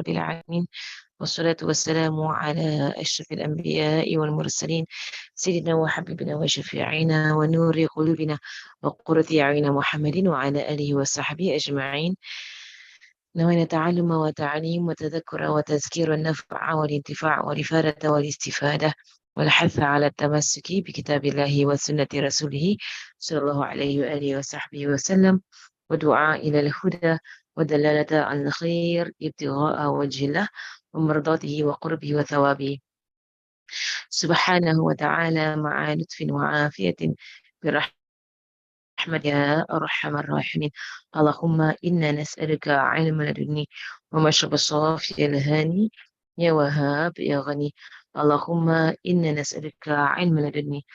رب العالمين، والصلاة والسلام على أشرف الأنبياء والمرسلين، سيدنا وحبيبنا وشفيعنا ونور قلوبنا وقرة أعين محمد وعلى آله وصحبه أجمعين. نوينا تعلم وتعليم وتذكر وتذكير النفع والانتفاع والإفادة والاستفادة والحث على التمسك بكتاب الله وسنة رسوله صلى الله عليه وآله وصحبه وسلم، ودعاء إلى الهدى ودلالة على الخير ابتغاء وجه الله ومرضاته وقربه وثوابه سبحانه وتعالى، مع لطف وعافية برحمة يا أرحم الراحمين. اللهم إنا نسألك علم لدني ومشرب الصافي الهاني يا وهاب يا غني. اللهم إنا نسألك علم لدني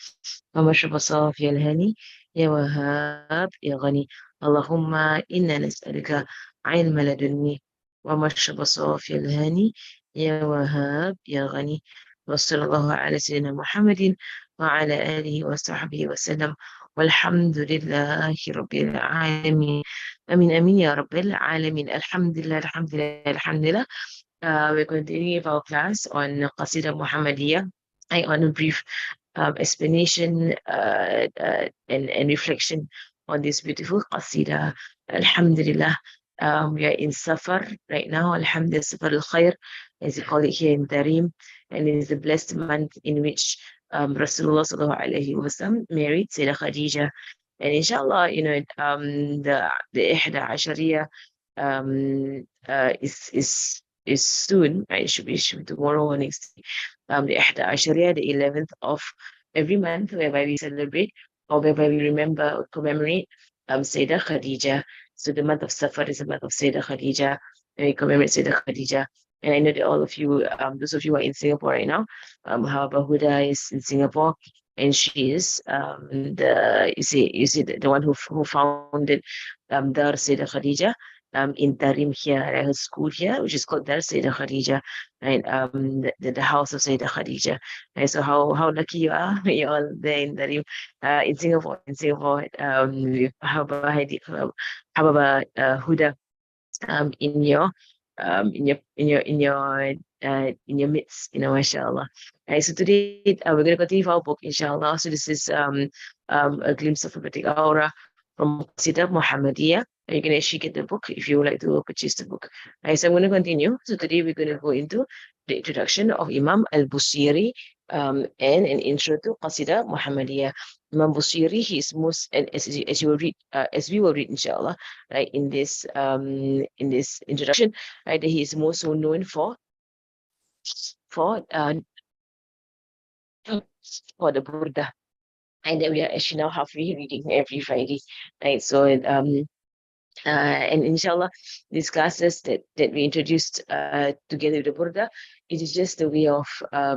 ومشرب الصافي الهاني يا وهاب يا غني. اللهم إنا نسألك علم لدني ومشرب الصافي الهاني يا وهاب يا غني. وصلى الله على سيدنا محمد وعلى آله وصحبه وسلم، والحمد لله رب العالمين. أمين أمين يا رب العالمين. الحمد لله الحمد لله الحمد لله. We're continuing with our class on Qasida Muhammadiyah. I on a brief explanation and reflection on this beautiful Qasida. Alhamdulillah. We are in Safar right now. Alhamdulillah, Safar al-Khair, as they call it here in Tarim. And it is a blessed month in which Rasulullah sallallahu alayhi wa sallam married Sayyidah Khadija. And inshallah, the Ihda Ashariya is soon, right? It should be tomorrow or next week. The Ihda Ashariya, the 11th of every month, whereby we celebrate or whereby we remember or commemorate Sayyidah Khadija. So the month of Safar is the month of Sayyidah Khadija, and we commemorate Sayyidah Khadija. And I know that all of you, those of you who are in Singapore right now, Haba Huda is in Singapore, and she is the one who founded Dar Sayyidah Khadija in Tarim here, at her school here, which is called Dar Sayyidah Khadija, right? The house of Sayyidah Khadija. Right? So how lucky you are, you're all there in Tarim, in Singapore, with Hababa Huda in your in your midst, mashallah. Right, so today we're going to continue our book, inshallah. So this is a glimpse of prophetic aura from Qasida Muhammadiyah. And you can actually get the book if you would like to purchase the book. Right, so I'm going to continue. So today we're going to go into the introduction of Imam Al-Busiri and an intro to Qasida Muhammadiyah. Imam Busiri, he is most, and as you will read, as we will read, inshallah, right, in this introduction, right, that he is most so known for uh, for the Burda, and that we are actually now halfway reading every Friday, right? So and inshallah, these classes that we introduced together with the Burda, it is just the way of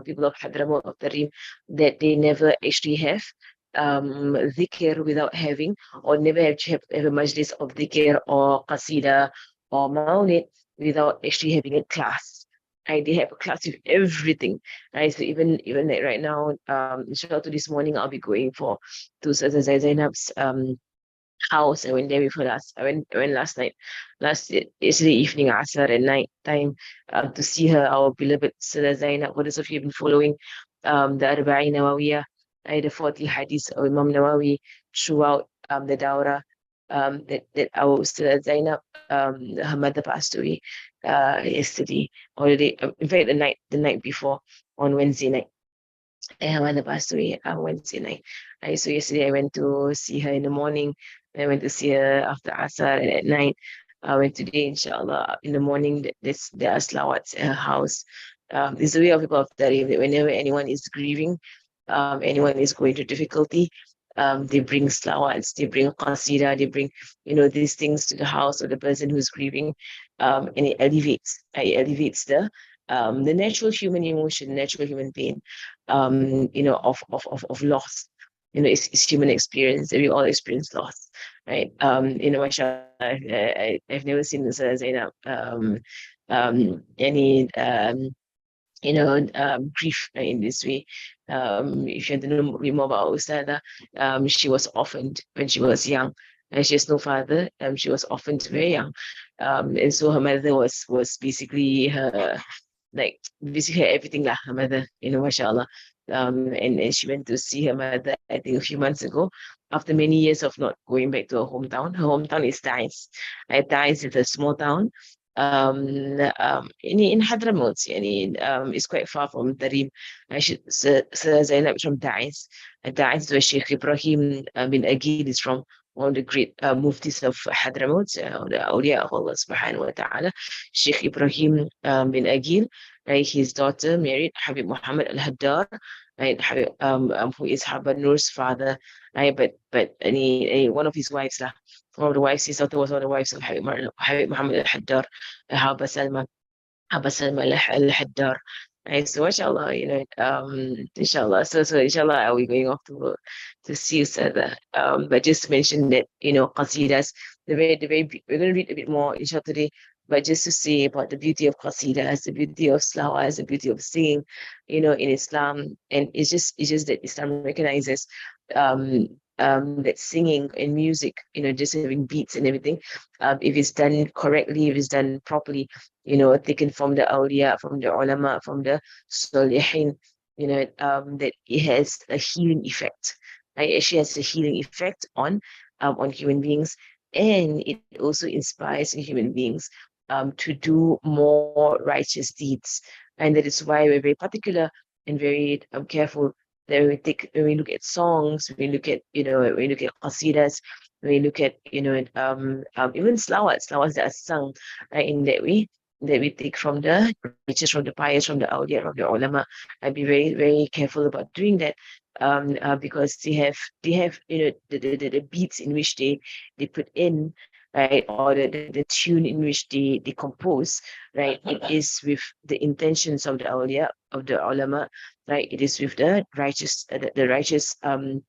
people of Hadramaut, of Tarim, that they never actually have dhikr without having, or never have a majlis of dhikr or qasida or maulid without actually having a class. Right? They have a class with everything. Right? So even like right now, inshallah, to this morning, I'll be going to Ustazah Zainab's house. I went there with her I went last night, yesterday evening, Asar at night time, to see her, our beloved Sada Zainab. For those of you who've been following the Arba'in Nawawiyah, the 40 hadiths of Imam Nawawi throughout the Dawrah, that our Sada Zainab, her mother passed away yesterday, or the day, in fact, the night before, on Wednesday night. And her mother passed away on Wednesday night. Right? So yesterday I went to see her in the morning. I went to see her after Asar, and at night. I went today, inshallah, in the morning. There are slawats at her house. There's a way of people of Tarif that whenever anyone is grieving, anyone is going through difficulty, they bring slawats, they bring qasida, they bring, these things to the house of the person who's grieving, and it elevates the natural human emotion, natural human pain, of loss. It's human experience. We all experience loss, right? Mashallah, I've never seen this as any grief, right, in this way. If you want to know more about Ustada, she was orphaned when she was young, and she has no father. She was orphaned very young, And so her mother was basically her, like basically everything lah, her mother, mashallah. And she went to see her mother, I think a few months ago, after many years of not going back to her hometown. Her hometown is Taiz. Taiz is a small town. In Hadramaut, it's quite far from Tarim. I should Zainab is from Taiz. And Taiz is where Sheikh Ibrahim bin Agil is from, one of the great muftis of Hadramaut, the awliya of Allah subhanahu wa ta'ala, Sheikh Ibrahim bin Agil. Right, his daughter married Habib Muhammad Al-Haddar, right, Habib, who is Habib Noor's father, right, but one of his wives lah, one of the wives, his daughter was one of the wives of Habib Muhammad Al-Haddar, Habib Salma. Abbas al-Haddar. Right, so mashallah, inshallah. So inshallah, are we going off to see Ustad? But just to mention that, qasidas, we're going to read a bit more inshallah today, but just to say about the beauty of qasidas, the beauty of slawats, the beauty of singing, in Islam. And it's just that Islam recognizes that singing and music, just having beats and everything, if it's done correctly, if it's done properly, taken from the awliya, from the ulama, from the salihin, that it has a healing effect. Right? It actually has a healing effect on human beings, and it also inspires human beings to do more righteous deeds. And that is why we're very particular and very careful that when we look at songs, when we look at when we look at qasidas, when we look at even slawats that are sung, right, in that we take from the righteous, from the pious, from the awliya, from the ulama. I'd be very, very careful about doing that, because they have the beats in which they put in, right, or the tune in which they compose, right. It is with the intentions of the awliya, of the ulama, right. It is with the righteous, the righteous um,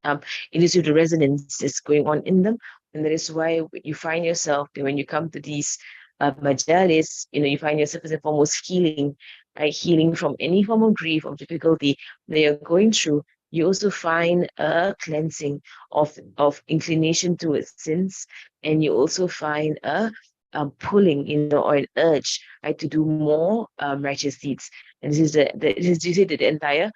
it is with the resonance that's going on in them. And that is why you find yourself that when you come to these majalis, you find yourself as a foremost healing, right? Healing from any form of grief, of difficulty that you're going through. You also find a cleansing of inclination towards sins, and you also find a pulling, or an urge, right, to do more righteous deeds. And this is you see that the entire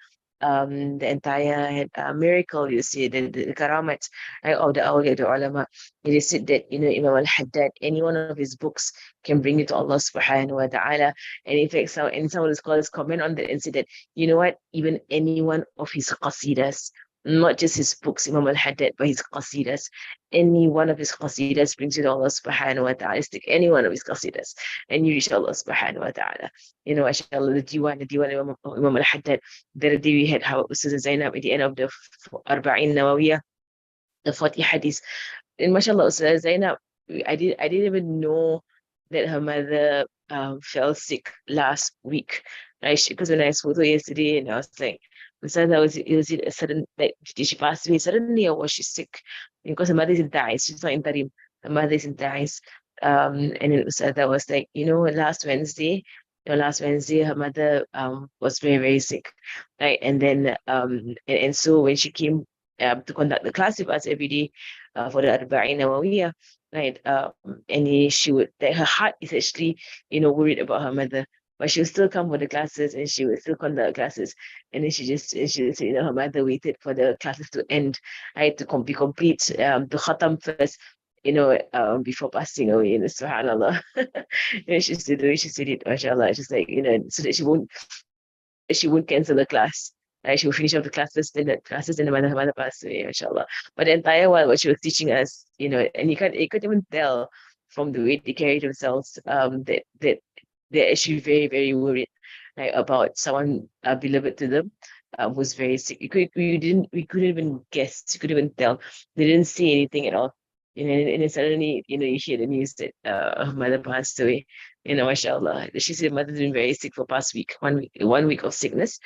miracle, you see, the karamat, right, of the awliya, the ulama. It is said that, Imam al-Haddad, any one of his books can bring you to Allah subhanahu wa ta'ala. And in fact, some of the scholars comment on that and say that, you know what, even any one of his qasidas, not just his books, Imam al-Haddad, but his qasidas, any one of his qasidas brings you to Allah subhanahu wa ta'ala. Stick any one of his qasidas and you reach Allah subhanahu wa ta'ala. Mashallah, the diwan Imam al-Haddad. The other day we had how Ustaz Zainab at the end of the Arba'in Nawawiyah, the 40 hadith. And mashallah, Ustaz Zainab, I didn't even know that her mother fell sick last week. Right? Because when I spoke to her yesterday, and I was like, Ustaz, was it a sudden, like, did she pass away suddenly, or was she sick? Because her mother is in Thais, she's not in Tarim. Her mother is in Thais. And it was that was like, last Wednesday, her mother was very, very sick, right? And then and so when she came to conduct the class with us every day for the Arba'in Nawawiyah, right? She would, like, her heart is actually, worried about her mother, but she would still come for the classes and she would still conduct classes. And then she said, her mother waited for the classes to end, right, to be complete, the khatam first, before passing away. Subhanallah. She said it, mashallah. She's like, so that she won't cancel the class. Right? She will finish off the classes, and her mother passed away, mashallah. But the entire while what she was teaching us, and you can't even tell from the way they carry themselves, that they're actually very, very worried, right, about someone beloved to them, who's very sick. We couldn't even guess, we couldn't even tell. They didn't say anything at all. And then suddenly, you hear the news that her mother passed away. Mashallah. She said mother's been very sick for past week, 1 week of sickness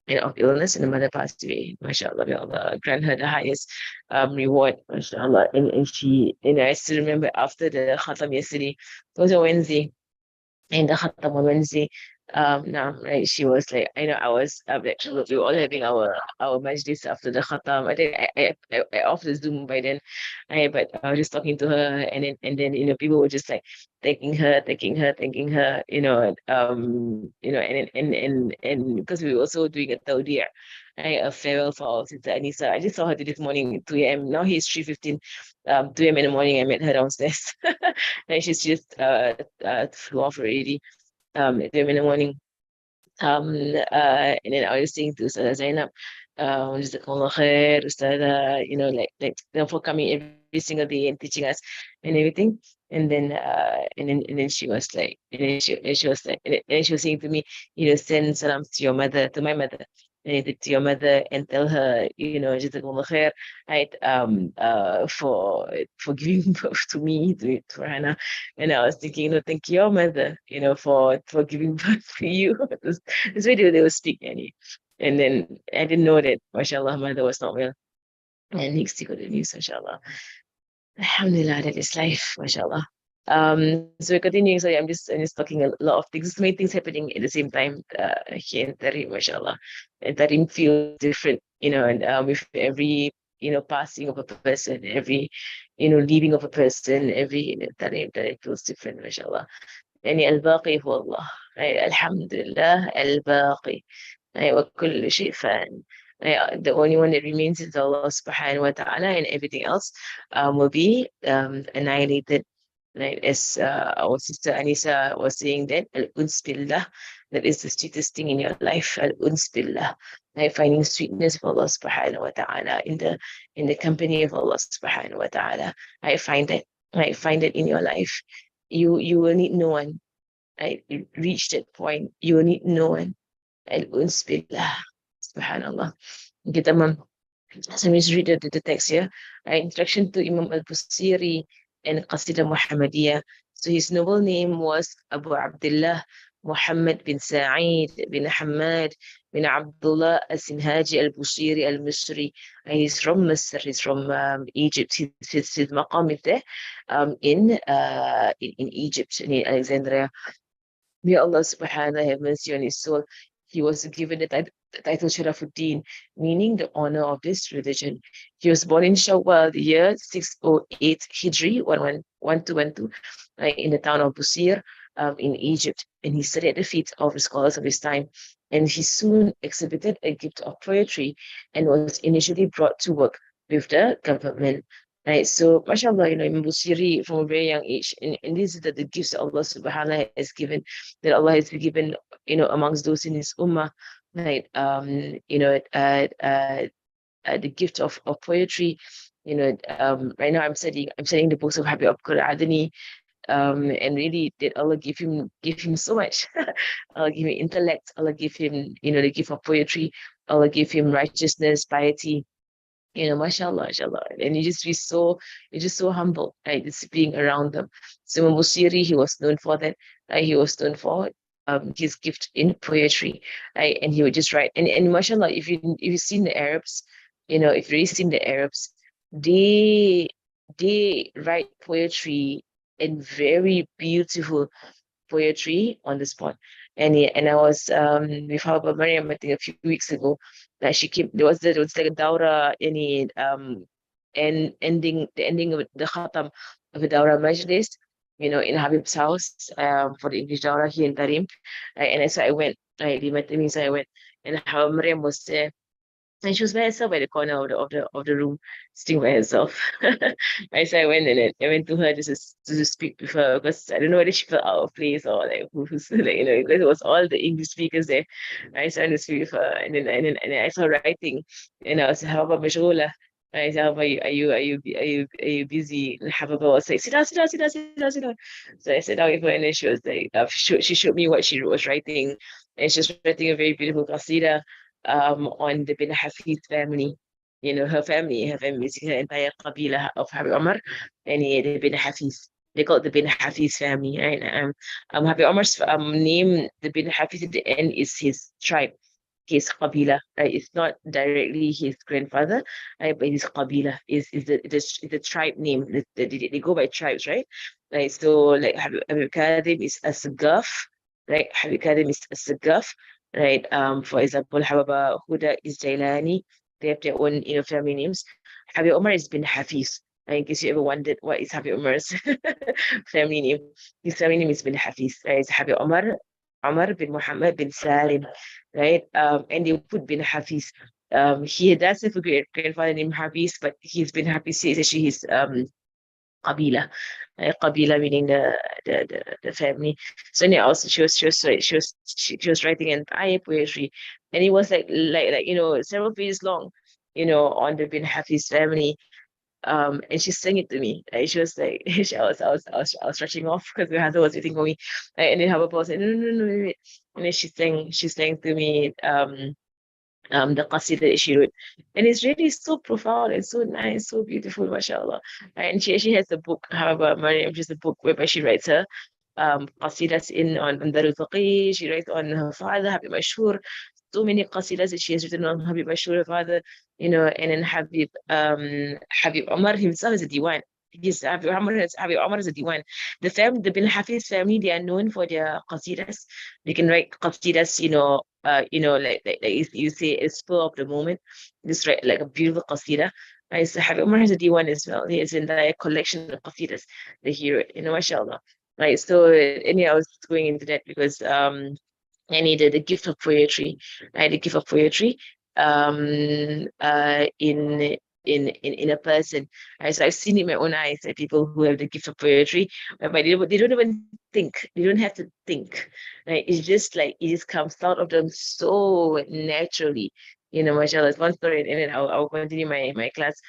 and of illness, and the mother passed away. Mashallah, may Allah grant her the highest reward, mashallah. And she, I still remember after the khatam yesterday, it was a Wednesday, in the Khatam on Wednesday. Now, right, she was like, I know I was, like, we were all having our majlis after the Khatam. I think I off the Zoom by then, but I was just talking to her, and then people were just like thanking her, and because we were also doing a tawdi'ah, right, a farewell for our sister Anissa. I just saw her this morning, 2 a.m. Now he's 3:15, 2 a.m. in the morning. I met her downstairs, and she's just flew off already at 2 in the morning. And then I was saying to Ustazah Zainab, Jazakallah khair, Ustazah, for coming every single day and teaching us and everything. And then she was like, and she was like, and she was saying to me, send salams to your mother, to my mother, and to your mother, and tell her, Jazakallah khair, right, for giving birth to me, to Hannah. And I was thinking, thank your mother, for giving birth to you. This video they will speak any. And then I didn't know that, mashallah, mother was not well. And next got the news, mashallah. Alhamdulillah, that is life, mashallah. So we're continuing. So yeah, I'm just talking a lot of things, so many things happening at the same time here in Tarim, mashallah. And Tarim feels different, and with every, passing of a person, every, leaving of a person, every Tarim feels different, mashallah. يعني الباقي هو الله. أي الحمد لله الباقي. أي وكل شيء فان. The only one that remains is Allah subhanahu wa ta'ala, and everything else will be annihilated. Right? As our sister Anisa was saying, that al-uns billah, that is the sweetest thing in your life, al-uns billah. Right? Finding sweetness of Allah subhanahu wa ta'ala in the company of Allah subhanahu wa ta'ala. I find that. Find it in your life. You will need no one. You reach that point, you will need no one. Al-uns billah. Subhanallah. Kita so let me read the text here. Introduction to Imam Al-Busiri and Qasida Muhammadiyah. So his noble name was Abu Abdullah Muhammad bin Sa'id bin Hamad bin Abdullah Al-Sinhaji Al-Busiri Al-Misri. And he's from Misr, he's from Egypt. His maqam is there in Egypt, in Alexandria. May Allah subhanahu wa ta'ala have mercy on his soul. He was given the title Sharafuddin, meaning the honor of this religion. He was born in Shawwal, the year 608 Hijri, 1212, in the town of Busir, in Egypt. And he studied at the feet of the scholars of his time. And he soon exhibited a gift of poetry and was initially brought to work with the government. Right, so mashallah, Imam Busiri from a very young age, and this is the gifts that Allah subhanahu wa ta'ala has given, that Allah has given, amongst those in his ummah, right? The gift of poetry. Right now I'm studying the books of Habib Abdul Adani, and really that Allah give him so much. Allah give him intellect, Allah give him, the gift of poetry, Allah give him righteousness, piety, mashallah, mashallah. And you're just so humble, right? Just being around them. So Imam Busiri, he was known for that. He was known for his gift in poetry, right? And he would just write. And mashallah, if you've seen the Arabs, if you've really seen the Arabs, they they write poetry in very beautiful poetry on the spot. And I was with Haba Mariam, I think a few weeks ago, that she came. There was like a daura and the ending of the khatam of the daura majlis, in Habib's house, for the English daura here in Tarim. So I went. He met me, so I went, and Haba Mariam was there. And she was by herself at the corner of the room, sitting by herself. So I went, and then I went to her just to speak with her, because I don't know whether she felt out of place, or like who's like, because it was all the English speakers there. So I went to speak with her, and then I saw writing, and I was like, how about Mashghula? I said, how about you? Are you busy? And Hababa was like, sit down, sit down, sit down, sit down, sit down. So I sat down with her, and then she was like, she showed me what she was writing, and she was writing a very beautiful qasida on the bin Hafiz family. Her family, basically her entire Qabila of Habib Omar, and the bin Hafiz. They call it the bin Hafiz family, right? Habib Omar's name, the bin Hafiz at the end, is his tribe. his qabila, right? It's not directly his grandfather, right? But his qabila is the tribe name. They go by tribes, right? Like so, like Habib Kadim is a Sagaf, right? Habib Kadim is a Sagaf, right? For example, Hababa Huda is Jailani. They have their own, family names. Habib Omar is bin Hafiz. In case you ever wondered what is Habib Omar's family name, his family name is bin Hafiz, right? It's Habib Omar, Omar bin Muhammad bin Salim, right? And they put bin Hafiz. He does have a great grandfather named Hafiz, but he's bin Hafiz is actually his Qabila. Qabila meaning the family. So yeah, also she was writing an ayah poetry, and it was like several pages long, on the bin Hafiz family. And she sang it to me. She was like, I was rushing off because my husband was waiting for me. And then her was like, no, no, no, wait, wait. And then she sang to me, the qasida that she wrote. And it's really so profound and so nice, so beautiful, mashallah. And she actually has a book, however, Maryam, which is a book whereby she writes her qasidas on Darul Faqih, she writes on her father, Habib Mashhur, so many qasidas that she has written on Habib Mashhur, her father, and then Habib Omar himself is a diwan. Habib Omar is a diwan. The Bin Hafiz family, they are known for their qasidas. They can write qasidas, like you say, a spur of the moment. Just write like a beautiful qasida. Right? So Habib Umar has a D1 as well. He has an entire collection of qasidas that he wrote, mashallah. Right. So anyway, I was going into that because I needed the gift of poetry. I had the gift of poetry in a person. Right? So I've seen it in my own eyes that people who have the gift of poetry, whereby they don't even think. They don't have to think. Right? It's just like it just comes out of them so naturally. Mashallah, there's one story, and then I'll continue my class.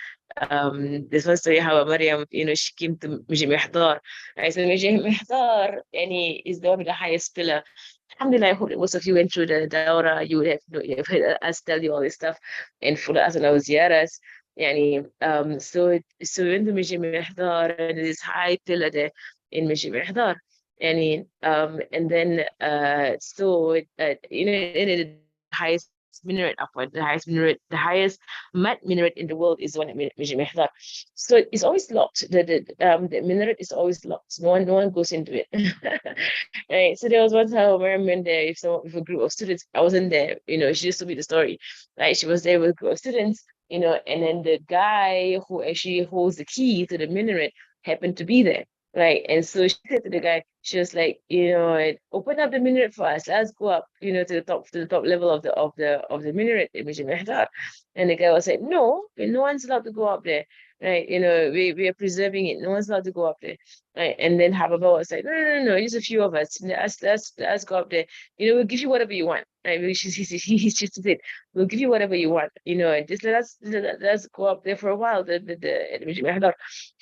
There's one story how Maryam, she came to Mujib Mihdar. Right? So Mujib Mihdar, is the one with the highest pillar. Alhamdulillah, I hope that most of you went through the Dawra. You have heard us tell you all this stuff and follow us on our ziyaras. Yani, so we went to Mujib Mihdar, and this high pillar there in Mujib Mihdar. And then in the highest minaret upward, the highest mud minaret in the world is the one at Mujib Mihdar. So it's always locked. The minaret is always locked. No one goes into it. Right. So there was one time where I went there with a group of students. I wasn't there, she just told me the story. Right. She was there with a group of students, and then the guy who actually holds the key to the minaret happened to be there. Right. And so she said to the guy, she was like, open up the minaret for us. Let's go up, to the top level of the minaret, Image Mihdar. And the guy was like, no one's allowed to go up there. Right. We are preserving it. No one's allowed to go up there. Right. And then Hababa was like, no, no, no, no, just a few of us. Let's go up there. We'll give you whatever you want. Right. He just said, we'll give you whatever you want. And just let us go up there for a while. She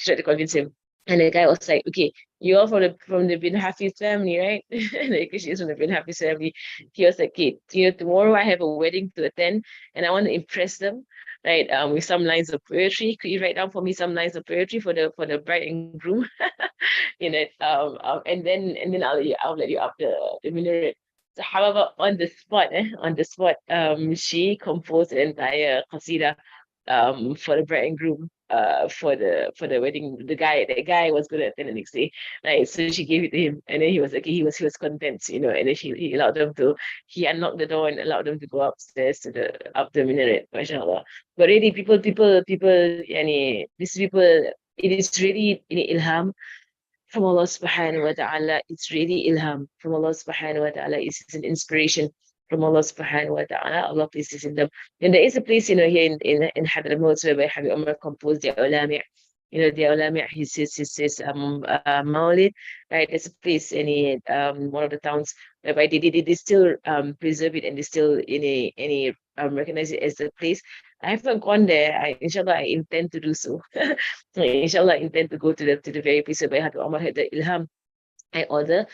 tried to convince him. And the guy was like, okay, you're all from the Bin Hafiz family, right? Because she's from the Bin Hafiz family. He was like, okay, tomorrow I have a wedding to attend and I want to impress them, right? With some lines of poetry. Could you write down for me some lines of poetry for the bride and groom? And then I'll let you up the minaret. So however, on the spot, she composed an entire qasida for the bride and groom for the wedding. The guy was going to attend the next day, right? So she gave it to him, and then he was okay. He was content, and then he allowed them to. He unlocked the door and allowed them to go upstairs to the up the minaret, mashallah. But really, people, these people, it is really ilham from Allah subhanahu wa ta'ala. It's really ilham from Allah subhanahu wa ta'ala. It's an inspiration from Allah subhanahu wa ta'ala. Allah places in them. And there is a place, here in Hadramaut where Habib Umar composed the ulami'. The ulami', he says Maulid, right? There's a place in one of the towns whereby they still preserve it, and they still recognize it as the place. I haven't gone there. Inshallah, I intend to do so. Inshallah, I intend to go to the very place where Habib Umar had the ilham or the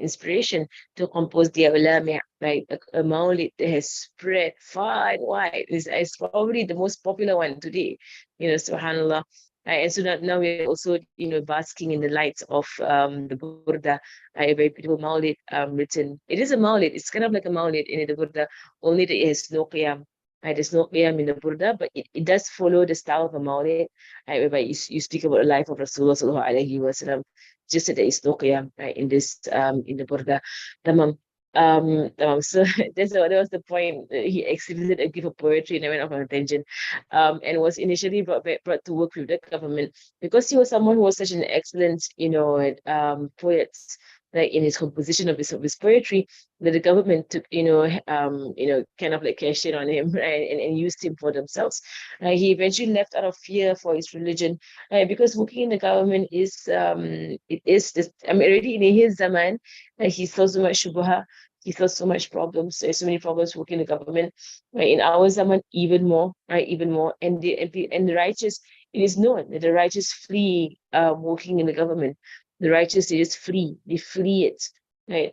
inspiration to compose the ulama, right? A maulid that has spread far and wide. It's probably the most popular one today, subhanAllah. right? And so now we're also, basking in the lights of the Burda, a very beautiful Maulid written. It is a Maulid, it's kind of like a Maulid in the Burda, only that it has no Qiyam. Right, there's no Qiyam in the Burda, but it does follow the style of a Maulid, right, whereby you speak about the life of Rasulullah sallallahu alaihi wasallam, just that there is no Qiyam, right, in the Burda. Tamam. So that was the point. He exhibited a gift of poetry and I went off on a tangent. And was initially brought to work with the government because he was someone who was such an excellent, poet, like in his composition of his poetry, that the government took, kind of like cashed in on him, right, and used him for themselves. He eventually left out of fear for his religion, because working in the government it is this. I mean, already in his zaman, he saw so much shubha, he saw so much problems. There's so many problems working in the government. Right, in our zaman, even more, right, even more. And the righteous, it is known that the righteous flee working in the government. The righteous, they just flee, they flee it, right?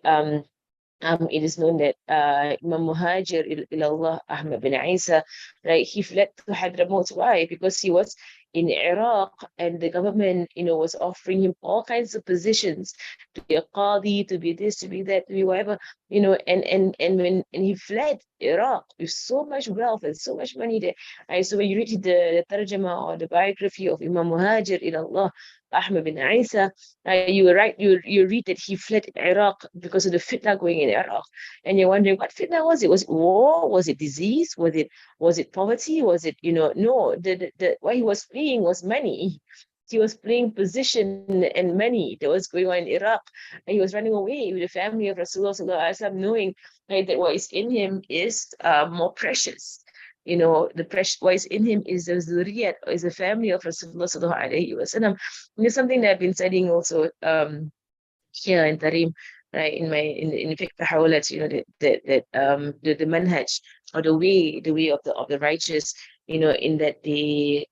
It is known that Imam Muhajir ilallah Ahmad bin Isa, right, he fled to Hadramaut. Why? Because he was in Iraq and the government, was offering him all kinds of positions to be a qadi, to be this, to be that, to be whatever, and he fled Iraq with so much wealth and so much money there. Right? So when you read the tarjama or the biography of Imam Muhajir ilallah Ahmad bin Isa, you were right. You read that he fled Iraq because of the fitna going in Iraq, and you're wondering what fitna was it? Was it war? Was it disease? Was it poverty? Was it no? The why he was fleeing was money. He was fleeing position and money that was going on in Iraq, and he was running away with the family of Rasulullah Sallallahu Alaihi Wasallam, knowing, right, that what is in him is more precious. The precious what is in him is the zuriyat, is the family of Rasulullah Sallallahu Alaihi Wasallam. And it's something that I've been studying also here in Tarim, right, in fiqh tahawulat, the manhaj, or the way of the righteous, in that they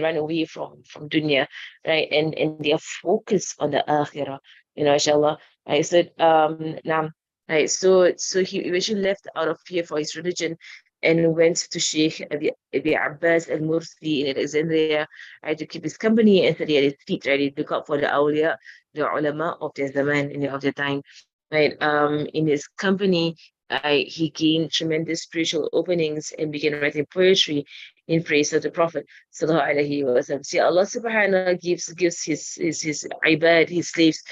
run away from dunya, right, and they are focused on the akhirah, inshallah. I said now, right, so he eventually left out of fear for his religion and went to Sheikh Abi Abbas al-Mursi in Alexandria, right, to keep his company, and said he had his feet ready to look up for the awliya, the ulama of their zaman, of their time. Right. In his company, he gained tremendous spiritual openings and began writing poetry in praise of the Prophet. Sallallahu Alaihi Wasallam. See, Allah subhanahu wa ta'ala gives his ibad, his slaves,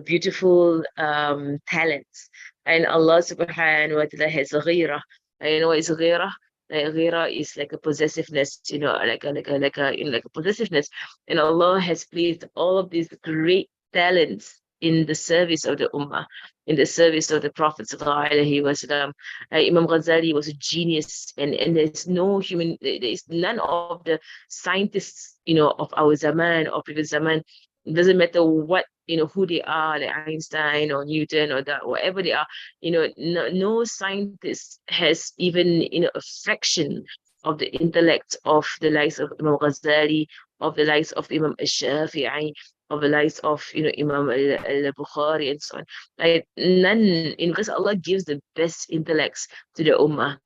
beautiful talents. And Allah subhanahu wa ta'ala has ghira. You know what is ghira? Like ghira is like a possessiveness, like a possessiveness. And Allah has placed all of these great talents in the service of the Ummah, in the service of the Prophet Sallallahu Alaihi Wasallam. Imam Ghazali was a genius, and there is none of the scientists, of our Zaman or previous Zaman. It doesn't matter what, who they are, like Einstein or Newton or that, whatever they are, no scientist has even, a fraction of the intellect of the likes of Imam Ghazali, of the likes of Imam Al-Shafi'i, of the likes of, Imam al-Bukhari and so on. Like none, because Allah gives the best intellects to the Ummah.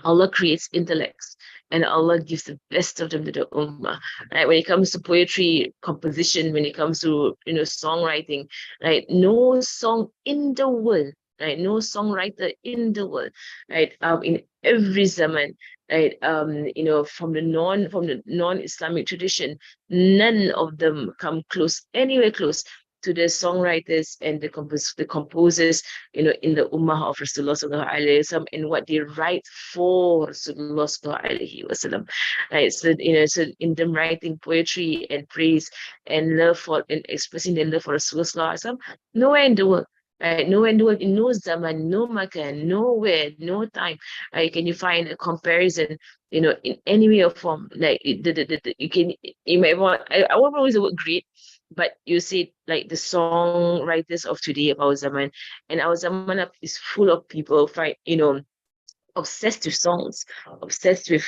Allah creates intellects, and Allah gives the best of them to the Ummah. Right? When it comes to poetry, composition, when it comes to, songwriting, right? No song in the world, right? No songwriter in the world, right? In every zaman, right? From the non-Islamic tradition, none of them come close, anywhere close to the songwriters and the composers, in the Ummah of Rasulullah Sallallahu Alaihi Wasallam, and what they write for Rasulullah Sallallahu Alaihi Wasallam. Right. So in them writing poetry and praise and love for and expressing their love for Rasulullah Sallallahu Alaihi Wasallam, nowhere in the world. Right, nowhere in the world, in no zaman, no makan, nowhere, no time, right, can you find a comparison, in any way or form. Like you might want, I won't always the word great, but you see, like the songwriters of today of our zaman, and our zaman is full of people find, obsessed with songs, obsessed with,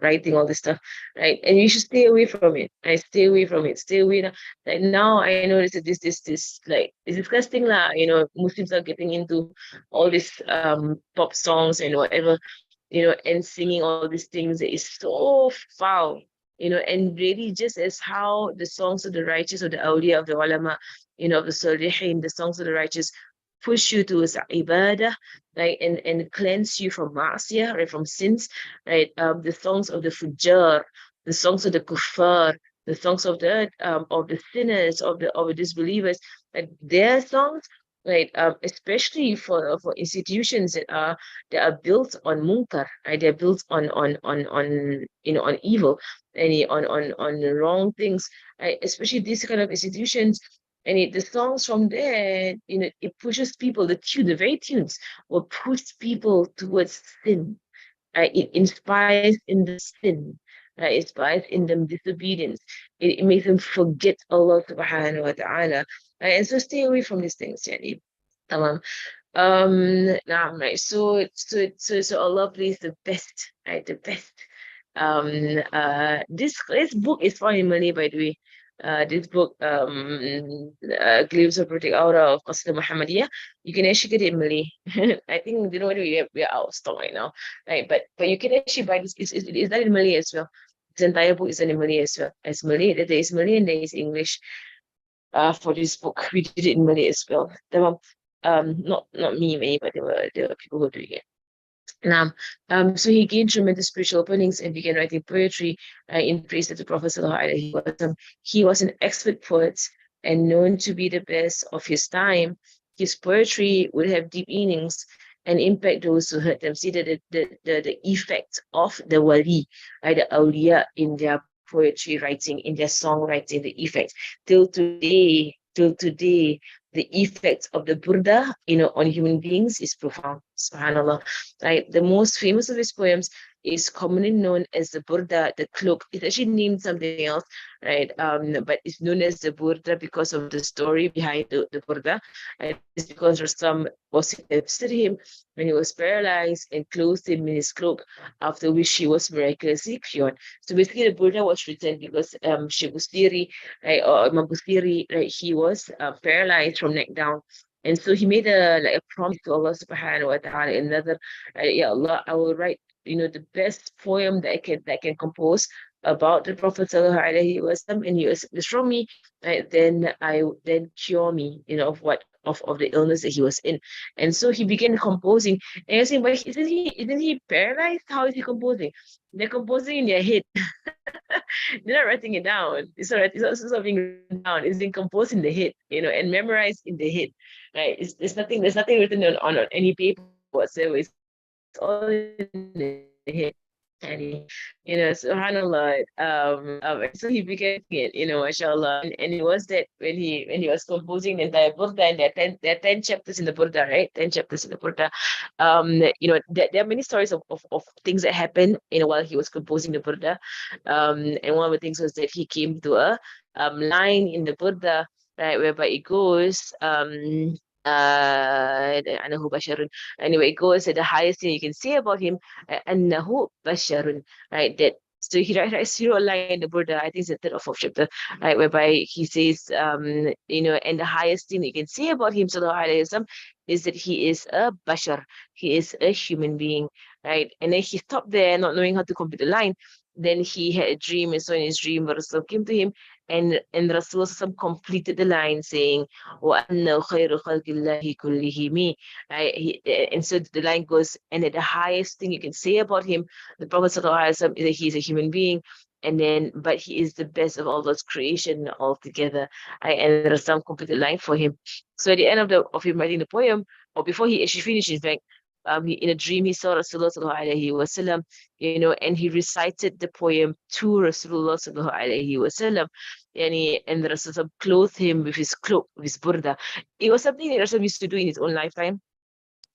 writing all this stuff, right? And you should stay away from it. Right? Stay away from it. Stay away. Like now, I know this like it's disgusting lah. Muslims are getting into all these pop songs and whatever, and singing all these things that is so foul. and really just as how the songs of the righteous, or the awliya, of the ulama, of the salihin, the songs of the righteous push you towards ibadah, right, and cleanse you from ma'asiyah, right, from sins, right. The songs of the fujjar, the songs of the kuffar, the songs of the sinners, of the disbelievers, like their songs, right, especially for institutions that are built on munkar, right, they're built on evil, and on the wrong things, right, especially these kind of institutions. And the songs from there, it pushes people, the very tunes will push people towards sin. It inspires in them sin. It inspires in them disobedience. It makes them forget Allah subhanahu wa ta'ala. And so stay away from these things, yani. Tamam. Right. So Allah plays the best, right? The best. This book is found in Malay, by the way. This book, Glimpse of Prophetic Aura of Qasida Muhammadiyah, you can actually get it in Malay. I think, whether we're out of stock right now, right? But you can actually buy this. It's done in Malay as well. This entire book is done in Malay as well. As Malay, there is Malay and there is English. For this book, we did it in Malay as well. Not me, but there were people who were doing it. Now, so he gained tremendous spiritual openings and began writing poetry in praise of the Prophet Sallallahu Alaihi Wasallam. He was an expert poet and known to be the best of his time. His poetry would have deep meanings and impact those who heard them. See the effect of the wali, right, the awliya, in their poetry writing, in their songwriting, the effect. Till today, the effect of the Burda, on human beings is profound. Subhanallah. Right. The most famous of his poems is commonly known as the Burda, the cloak. It's actually named something else, right? But it's known as the Burda because of the story behind the Burda. And it's because Rustam was visited him when he was paralyzed and clothed him in his cloak, after which he was miraculously cured. So basically, the Burda was written because Sheikh Busiri, right, or Imam Busiri, right, he was paralyzed from neck down. And so he made a promise to Allah subhanahu wa ta'ala, another, Ya Allah, I will write, the best poem that I can compose about the Prophet sallallahu alaihi wasallam, and you accept this from me, right, then cure me, of the illness that he was in. And so he began composing. And you're saying, but isn't he paralyzed? How is he composing? They're composing in their head. They're not writing it down. It's not being written down. It's being composed in the head, and memorized in the head. Right? There's nothing written on any paper whatsoever. It's all in the head. And subhanallah. So he began it, mashallah. And it was that when he was composing the entire Burda, and there are 10 chapters in the Burda, right? 10 chapters in the Burda. There are many stories of things that happened, while he was composing the Burda. And one of the things was that he came to a line in the Burda, right, whereby it goes, أنه بشر. Anyway, it goes at the highest thing you can say about him, أنه بشر, right? That, so he writes zero line in the Buddha, I think it's the third or fourth chapter, right, whereby he says, and the highest thing you can say about him, sallallahu alaihi wasallam, is that he is a bashar, he is a human being, right? And then he stopped there, not knowing how to complete the line. Then he had a dream, and so in his dream, Rasul came to him, and Rasul completed the line saying, وَأَنَّهُ خَيْرُ خَلْقِ اللَّهِ كُلِّهِمْ. And so the line goes, and that the highest thing you can say about him, the Prophet ﷺ, is that he's a human being, but he is the best of all those creation altogether. And Rasul completed the line for him. So at the end of him writing the poem, or before he actually finished, in fact, in a dream he saw Rasulullah sallallahu alaihi wasallam, and he recited the poem to Rasulullah sallallahu alaihi wasallam, and the Rasul clothed him with his cloak, with his burda. It was something that Rasul used to do in his own lifetime.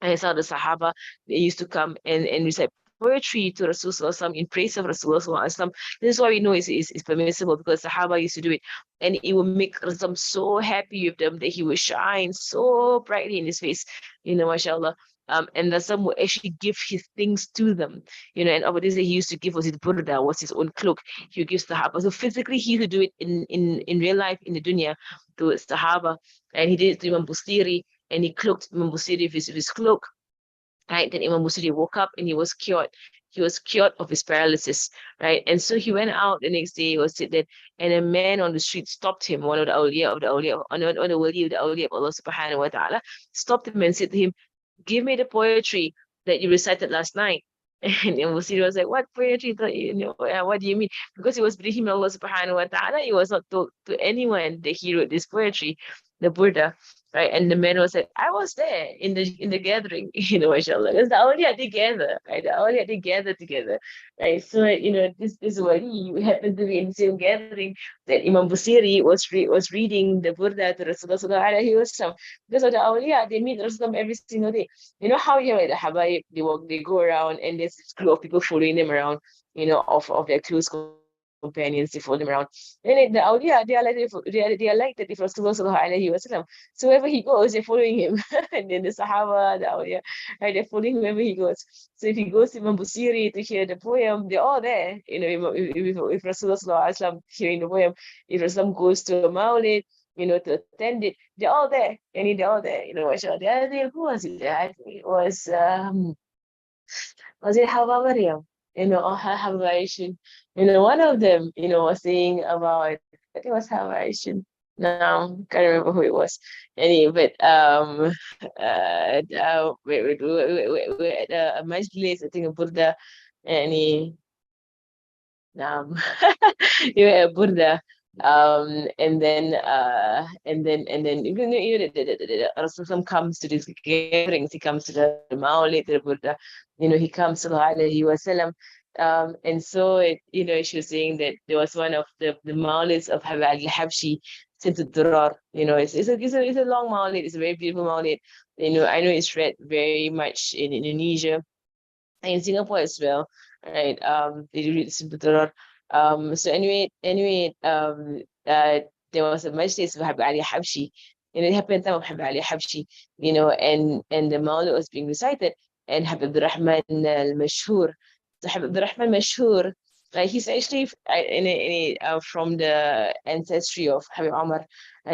And I saw the Sahaba, they used to come and recite poetry to Rasulullah in praise of Rasulullah. This is why we know it's permissible, because Sahaba used to do it. And it would make Rasul so happy with them that he would shine so brightly in his face, mashallah. And Rasul would actually give his things to them, and of this that he used to give was his burda, was his own cloak. He would give Sahaba. So physically he used to do it in real life, in the dunya, to Sahaba. And he did it to Imam Busiri, and he cloaked Imam Busiri with his cloak. Right? Then Imam Busiri woke up and he was cured. he was cured of his paralysis, right? And so he went out the next day, he was sitting, and a man on the street stopped him, one of the awliya of the awliya, on the wali of the awliya of Allah subhanahu wa ta'ala, stopped him and said to him, give me the poetry that you recited last night. And Al-Busiri was like, what poetry? What do you mean? Because he was believing in Allah subhanahu wa ta'ala, he was not told to anyone that he wrote this poetry, the Buddha. Right. And the man was like, I was there in the gathering, mashallah. Because the awliya together, right? The awliya together. Right. So, this wali happened to be in the same gathering that Imam Busiri was reading the Burda to Rasulullah sallallahu alaihi wasallam. Because of the awliya, they meet Rasulullah every single day. You know how you have like, the Habaib, they go around and there's this crew of people following them around, of their close companions, they follow them around. Then the awliya, they are like that if Rasulullah sallallahu alaihi wasallam. So wherever he goes, they're following him. And then the Sahaba, the awliya, right, they're following him wherever he goes. So if he goes to Imam Busiri to hear the poem, they're all there. If Rasulullah sallallahu alaihi wasallam hearing the poem, if Rasulullah goes to a Maulid, to attend it, they're all there. And they're all there. Mashallah. The other day, who was it? I think it was it Hawa Maryam? Or her Hawaii. One of them, was saying about, I think it was Hawaii. No, can't remember who it was. Anyway, but we're at a majlis, I think, in Burda, and um, you were at Burda. And then Rasulullah comes to these gatherings, he comes to the Maulid, the Burda, he comes to Alaihi Wasallam. And so she was saying that there was one of the Maulids of Habib al-Habshi sent to Durar. It's a long Maulid, it's a very beautiful Maulid. I know it's read very much in Indonesia and in Singapore as well, right? They read Simple. So there was a majlis of Habib Ali Habshi, and it happened time of Habib Ali Habshi, and the Maulid was being recited, and Habib Rahman al-Mashhur. So Habib Rahman Mashhur, like he's actually from the ancestry of Habib Omar.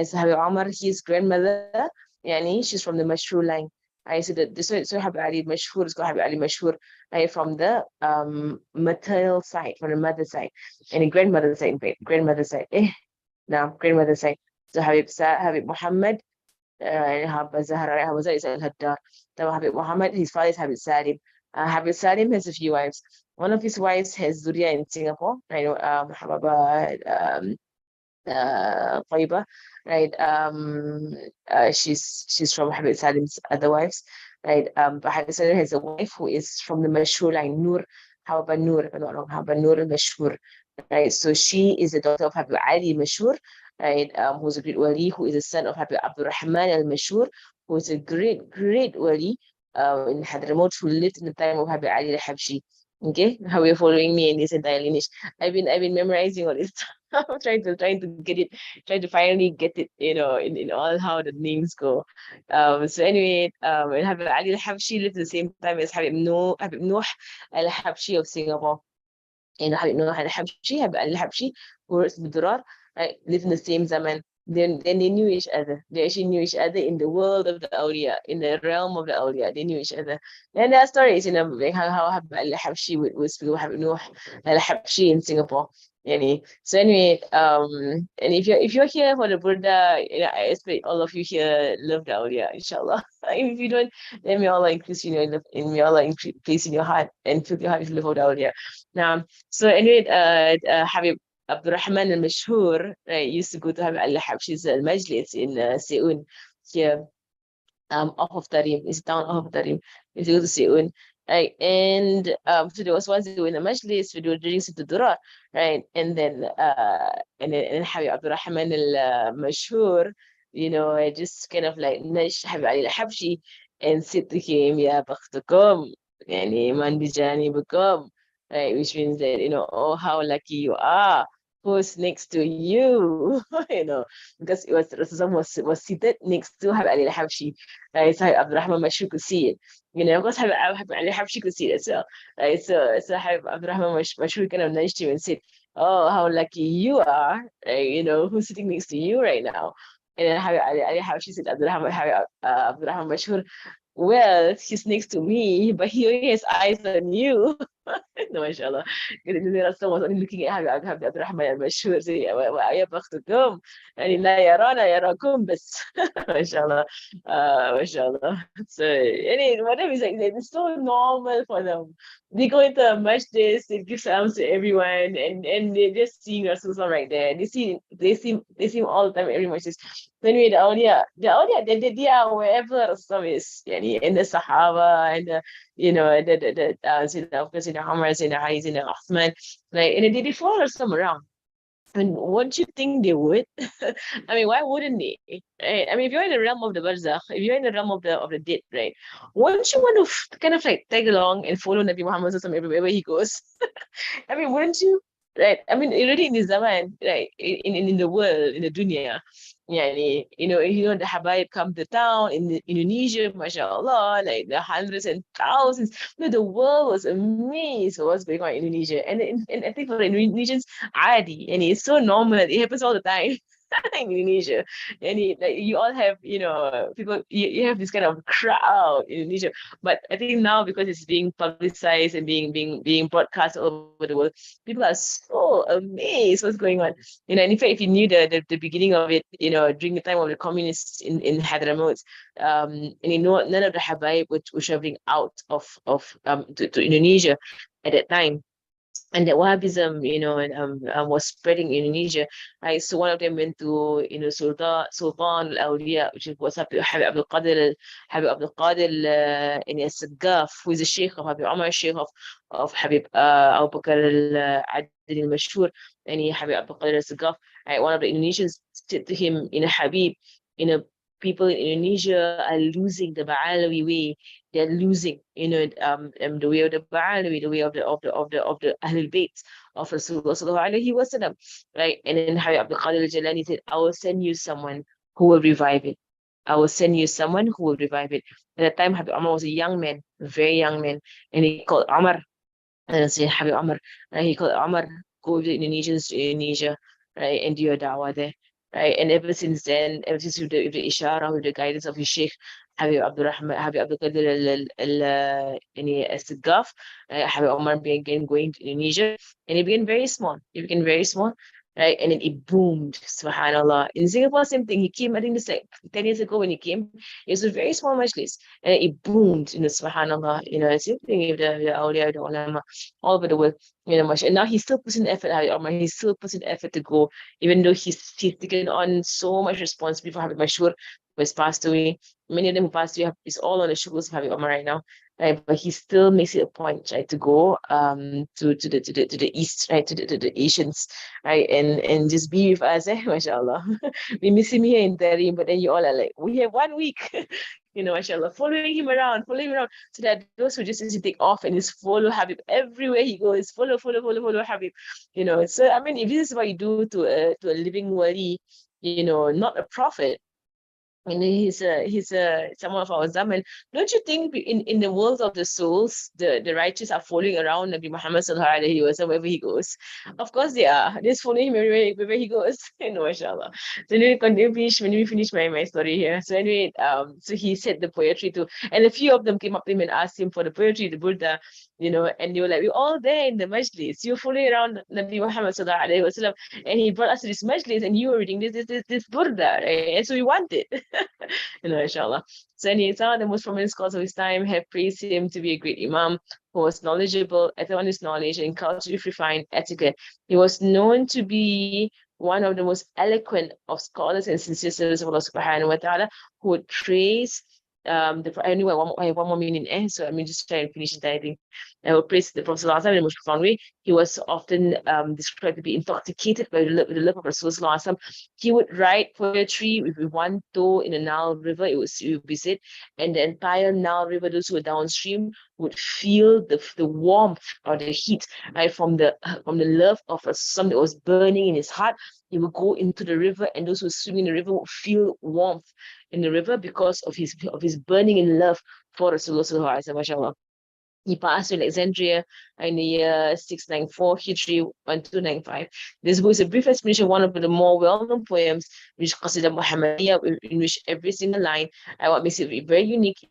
So Habib Omar, his grandmother, she's from the Mashhur line. I said that so Habib Ali Mashhur is called Habib Ali Mashhur, right, from the maternal side, from the mother side, and the grandmother side, grandmother side. Grandmother side. So Habib Muhammad, Habib Zahra, Habib Zahra is Al-Haddar. So Habib Muhammad, his father is Habib Salim. Habib Salim has a few wives. One of his wives has Zuria in Singapore. I know Hababa Taiba, right? She's from Habib Salim's other wives, right? But Habib Salim has a wife who is from the Mashhur line, Noor, Hababa Noor, if I'm not wrong, Hababa Noor al-Mashhur, right? So she is the daughter of Habib Ali Mashhur, right? Who's a great wali, who is the son of Habib Abdul Rahman al-Mashhur, who is a great wali in Hadramaut, who lived in the time of Habib Ali al-Habshi. Okay, how you're following me in this entire lineage. I've been memorizing all this. I'm trying to get it, trying to finally get it, in all how the names go. So anyway, and Habib Ali al-Habshi lived at the same time as Habib Noor al-Habshi of Singapore. Habib Noor al-Habshi, Habib al-Habshi, who was Durar, right, lived in the same zaman. Then they knew each other. They actually knew each other in the world of the awliya, in the realm of the awliya. They knew each other. And there are stories, like how Habib al-Habshi would speak with Habib Noor al-Habshi in Singapore. So anyway, and if you're here for the Burda, I expect all of you here love the awliya, inshallah. If you don't, then may Allah increase may Allah increase in your heart and fill your heart with love of the awliya. Now, so anyway, Habib Abdul Rahman al-Mashhur, right, used to go to Habib al-Habshi's al-Majlis in Seun, here, off of Tarim. It's down off of Tarim. If you go to Seun, right, and so there was once they were in a Majlis, we were drinking to Dura, right, and then Habib Abdul Rahman al-Mashhur, I just kind of like nudged Habib Ali al-Habshi and said to him, Ya bakhtakum, man bijani bakum, right, which means that, oh, how lucky you are. Who's next to you? Because it was Rasulullah was seated next to Habib Ali al-Habshi. Right? So Habib Rahman Mashhur could see it. Of course Habib Ali al-Habshi could see it as well. Right? So Habib Rahman Mashhur kind of nudged him and said, oh, how lucky you are, right? Who's sitting next to you right now? And then Habib Ali al-Habshi said, Habib Rahman Mashhur, well, he's next to me, but he only has eyes on you. No, mashallah. There are someone only looking at Habib Abdurrahman al-Mashhur say, ويا بختكم يعني لا يرانا يراكم بس. mashallah. Mashallah. So, any whatever is like, it's so normal for them. They go into a masjid, they give salams to everyone, and they're just seeing Rasulullah right there. They see him all the time, every masjid. So anyway, the awliya, they are wherever Rasulullah is, yani, in the Sahaba, and the, Sayyidina Abu Bakr, Sayyidina Umar, Sayyidina Ali, Sayyidina Uthman, like, and they follow some around. And wouldn't you think they would? I mean, why wouldn't they? Right? I mean, if you're in the realm of the barzakh, if you're in the realm of the dead, right? Wouldn't you want to kind of like tag along and follow Nabi Muhammad everywhere he goes? I mean, wouldn't you? Right. I mean, already in the Zaman, right? In the world, in the dunya, yeah, the Habaib come to town in Indonesia, mashallah, like the hundreds and thousands. The world was amazed at what's going on in Indonesia. And I think for the Indonesians, adi, and it's so normal. It happens all the time. In Indonesia, and like you all have, people, you have this kind of crowd in Indonesia. But I think now, because it's being publicized and being broadcast all over the world, people are so amazed what's going on. And in fact, if you knew the beginning of it, during the time of the communists in Hadramaut, and none of the Habaib were traveling out to Indonesia at that time, and that Wahhabism, was spreading in Indonesia. Right? So one of them went to, Sultan al-Awliya, which was Habib Abdul Qadir Al-Saggaf, who is a sheikh of Habib Umar, sheikh of Habib Abu Bakr al-Adil al-Mashhur, and Habib Abdul Qadir Al-Saggaf. Right? One of the Indonesians said to him, Habib, people in Indonesia are losing the Ba'alawi way. They're losing, the way of the Ba'alawi, the way of the Ahlul Bayt of Rasulullah sallallahu alaihi wasallam, right? And then Habib Abdul Qadir al-Jilani said, I will send you someone who will revive it. I will send you someone who will revive it. At the time, Habib Umar was a young man, a very young man, and he called Umar, and say Habib Umar, right? He called Umar, go with the Indonesians to Indonesia, right, and do your da'wah there. Right, and ever since then, ever since with the ishara, with the guidance of his Sheikh Habib Abdul Rahman, Habib Abdul Qadir al-Saggaf, Habib Omar began going to Indonesia, and it began very small. It began very small, right, and then it boomed. Subhanallah. In Singapore, same thing. He came, I think, it's like 10 years ago when he came. It was a very small majlis, and it boomed. Subhanallah. Same thing with the awliya, the ulama, all over the world. And now he still puts in effort, Habib Omar. He still puts in effort to go, even though he's taken on so much responsibility for Habib Mashhur, who has passed away. Many of them who passed away is all on the shoulders of Habib Omar right now. Right, but he still makes it a point, right, to go to the east, right, to the Asians, right, and just be with us, mashallah. We miss him here in Tarim, but then you all are like, we have 1 week, mashallah, following him around, so that those who just take off and just follow Habib everywhere he goes, follow Habib, So I mean, if this is what you do to a living wali, not a prophet, and he's someone of our zaman. Don't you think in the world of the souls, the righteous are following around Nabi Muhammad sallallahu alaihi wasallam wherever he goes? Of course they are. They're following him wherever he goes. Mashallah. So anyway, when we finish my story here. So anyway, so he said the poetry too, and a few of them came up to him and asked him for the poetry, the Burda, and they were like, we're all there in the majlis. You're following around Nabi Muhammad sallallahu alaihi wasallam, and he brought us to this majlis, and you were reading this Burda, right? And so we want it. Inshallah. So anyway, some of the most prominent scholars of his time have praised him to be a great Imam who was knowledgeable, on his knowledge, and culturally refined etiquette. He was known to be one of the most eloquent of scholars and sincere servants of Allah subhanahu wa ta'ala, who would praise I have one more minute, so I'm just trying to finish the entire thing. I will praise the Prophet ﷺ in the most profound way. He was often described to be intoxicated by the love of Rasulullah. He would write poetry with one toe in the Nile River. It would be said, and the entire Nile River, those who were downstream, would feel the warmth or the heat, right, from the love of Rasulullah that was burning in his heart. He would go into the river, and those who were swimming in the river would feel warmth in the river because of his burning in love for Rasulullah. MashaAllah. He passed to Alexandria in the year 694, Hijri 1295. This book is a brief explanation of one of the more well-known poems, which is Qasida Muhammadiyya, in which every single line, what makes it very unique